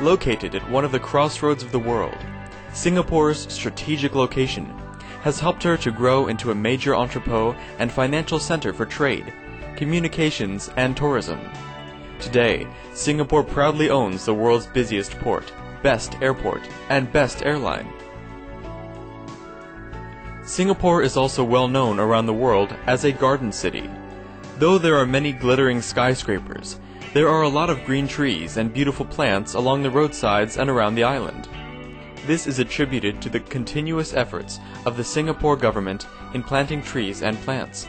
Located at one of the crossroads of the world, Singapore's strategic location has helped her to grow into a major entrepot and financial center for trade, communications, and tourism. Today, Singapore proudly owns the world's busiest port, best airport, and best airline. Singapore is also well known around the world as a garden city. Though there are many glittering skyscrapers, there are a lot of green trees and beautiful plants along the roadsides and around the island. This is attributed to the continuous efforts of the Singapore government in planting trees and plants.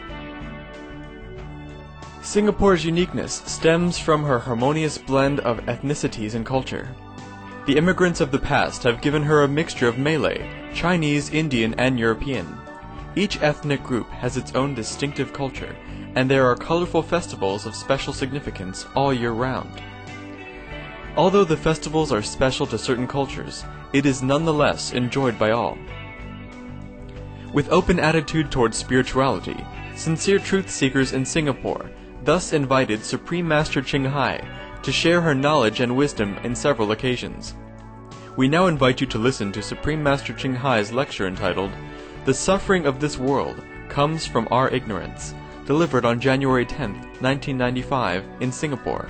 Singapore's uniqueness stems from her harmonious blend of ethnicities and culture. The immigrants of the past have given her a mixture of Malay, Chinese, Indian, and European. Each ethnic group has its own distinctive culture, and there are colorful festivals of special significance all year round. Although the festivals are special to certain cultures, it is nonetheless enjoyed by all. With open attitude towards spirituality, sincere truth seekers in Singapore thus invited Supreme Master Ching Hai to share her knowledge and wisdom in several occasions. We now invite you to listen to Supreme Master Ching Hai's lecture entitled, "The Suffering of This World Comes from Our Ignorance," delivered on January 10, 1995 in Singapore.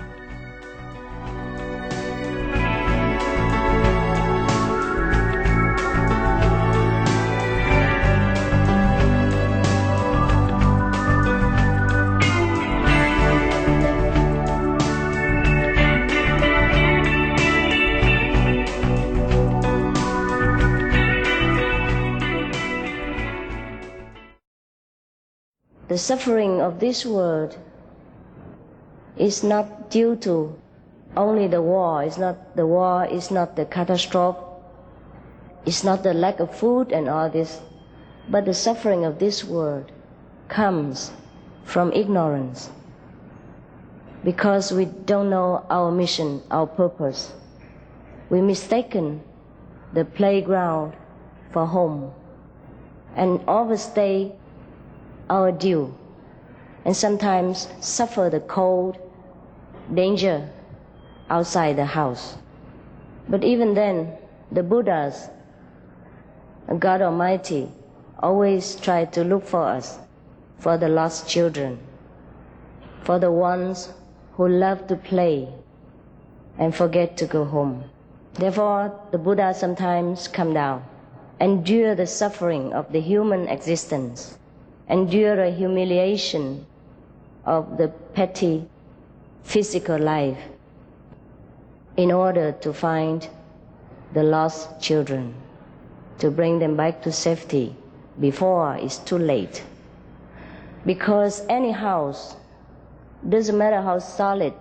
The suffering of this world is not due to only the war. The war is not the catastrophe. It's not the lack of food and all this. But the suffering of this world comes from ignorance. Because we don't know our mission, our purpose. We mistaken the playground for home and overstay our due, and sometimes suffer the cold, danger outside the house. But even then, the Buddhas, God Almighty, always try to look for us, for the lost children, for the ones who love to play and forget to go home. Therefore, the Buddha sometimes come down, endure the suffering of the human existence, endure a humiliation of the petty physical life in order to find the lost children, to bring them back to safety before it's too late. Because any house, doesn't matter how solid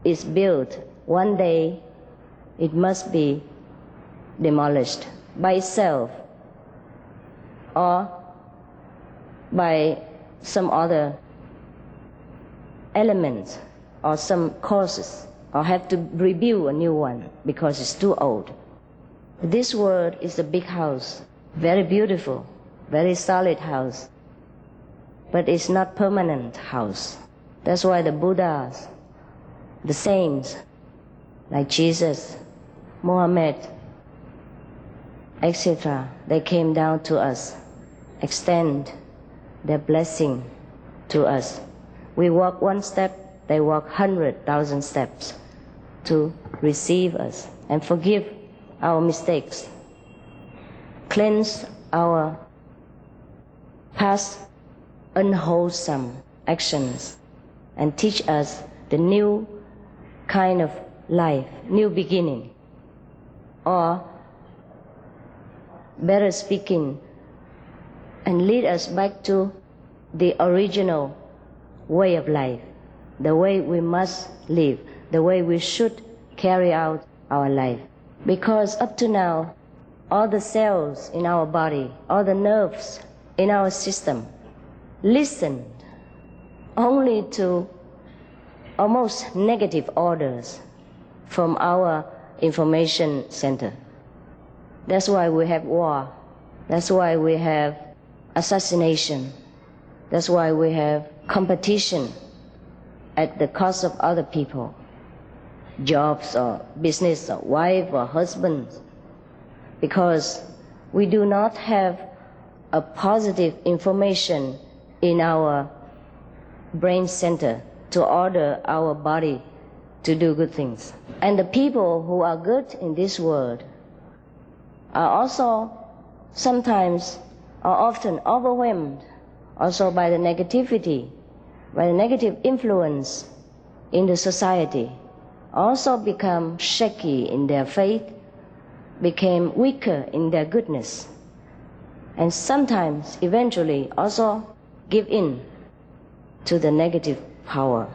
it's built, one day it must be demolished by itself or by some other elements or some causes, or have to rebuild a new one because it's too old. This world is a big house, very beautiful, very solid house, but it's not permanent house. That's why the Buddhas, the saints, like Jesus, Muhammad, etc., they came down to us, extend their blessing to us. We walk one step, they walk 100,000 steps to receive us and forgive our mistakes, cleanse our past unwholesome actions, and teach us the new kind of life, new beginning. Or, better speaking, and lead us back to the original way of life, the way we must live, the way we should carry out our life. Because up to now, all the cells in our body, all the nerves in our system listened only to almost negative orders from our information center. That's why we have war. That's why we have assassination. That's why we have competition at the cost of other people. jobs or business or wife or husband, because we do not have a positive information in our brain center to order our body to do good things. And the people who are good in this world are also sometimes or often overwhelmed also by the negativity, by the negative influence in the society, also become shaky in their faith, became weaker in their goodness, and sometimes eventually also give in to the negative power.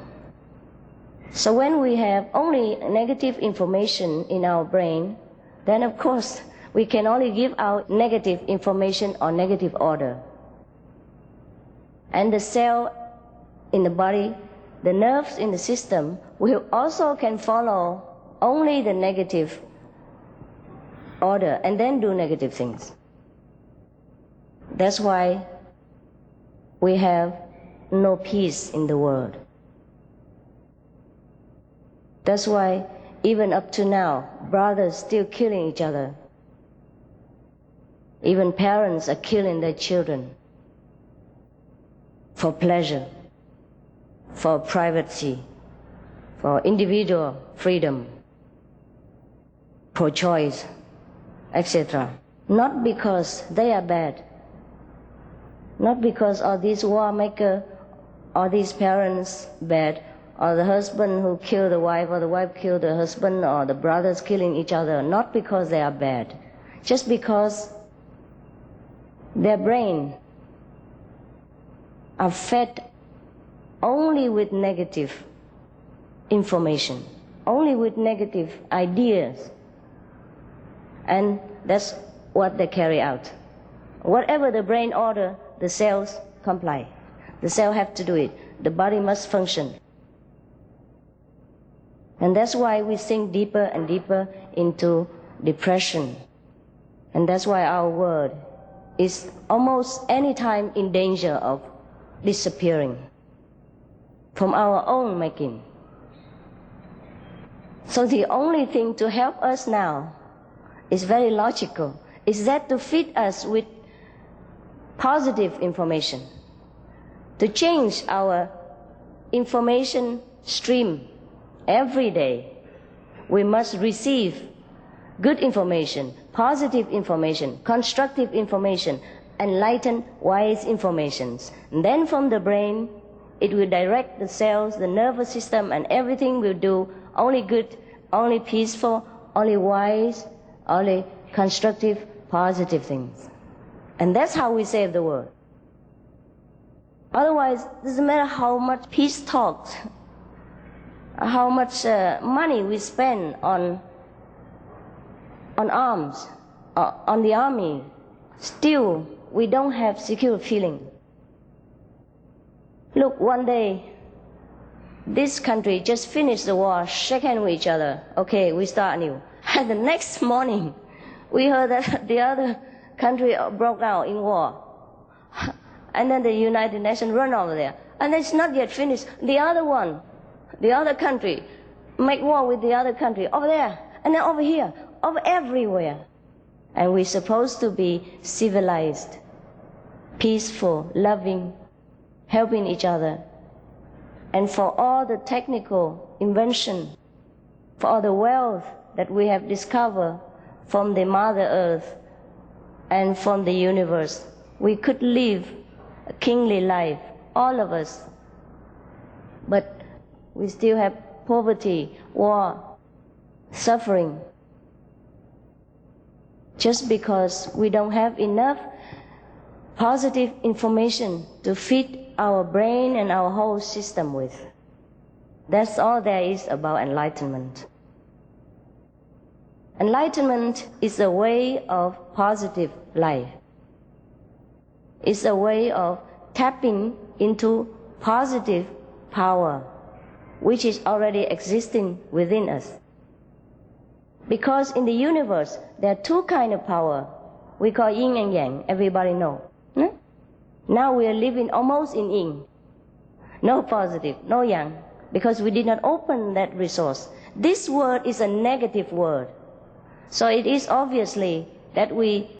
So when we have only negative information in our brain, then of course we can only give out negative information or negative order. And the cell in the body, the nerves in the system, will also can follow only the negative order and then do negative things. That's why we have no peace in the world. That's why even up to now, brothers still killing each other. Even parents are killing their children for pleasure, for privacy, for individual freedom, pro-choice, etc. Not because they are bad, not because all these war makers or these parents bad, or the husband who killed the wife, or the wife killed the husband, or the brothers killing each other, not because they are bad, just because their brain are fed only with negative information, only with negative ideas, and that's what they carry out. Whatever the brain order, the cells comply. The cell have to do it. The body must function. And that's why we sink deeper and deeper into depression. And that's why our world is almost any time in danger of disappearing from our own making. So the only thing to help us now is very logical, is that to feed us with positive information, to change our information stream every day. We must receive good information, positive information, constructive information, enlightened, wise informations. And then from the brain, it will direct the cells, the nervous system, and everything will do only good, only peaceful, only wise, only constructive, positive things. And that's how we save the world. Otherwise, it doesn't matter how much peace talks, how much money we spend on arms, on the army, still we don't have secure feeling. Look, one day, this country just finished the war, shake hands with each other, okay, we start anew. And the next morning, we heard that the other country broke out in war. And then the United Nations run over there. And it's not yet finished. The other one, the other country, make war with the other country over there, and then over here, over everywhere. And we're supposed to be civilized, peaceful, loving, helping each other. And for all the technical invention, for all the wealth that we have discovered from the Mother Earth and from the universe, we could live a kingly life, all of us. But we still have poverty, war, suffering, just because we don't have enough positive information to feed our brain and our whole system with. That's all there is about enlightenment. Enlightenment is a way of positive life. It's a way of tapping into positive power, which is already existing within us. Because in the universe, there are two kinds of power. We call yin and yang, everybody knows. Now we are living almost in yin. No positive, no yang, because we did not open that resource. This word is a negative word. So it is obviously that we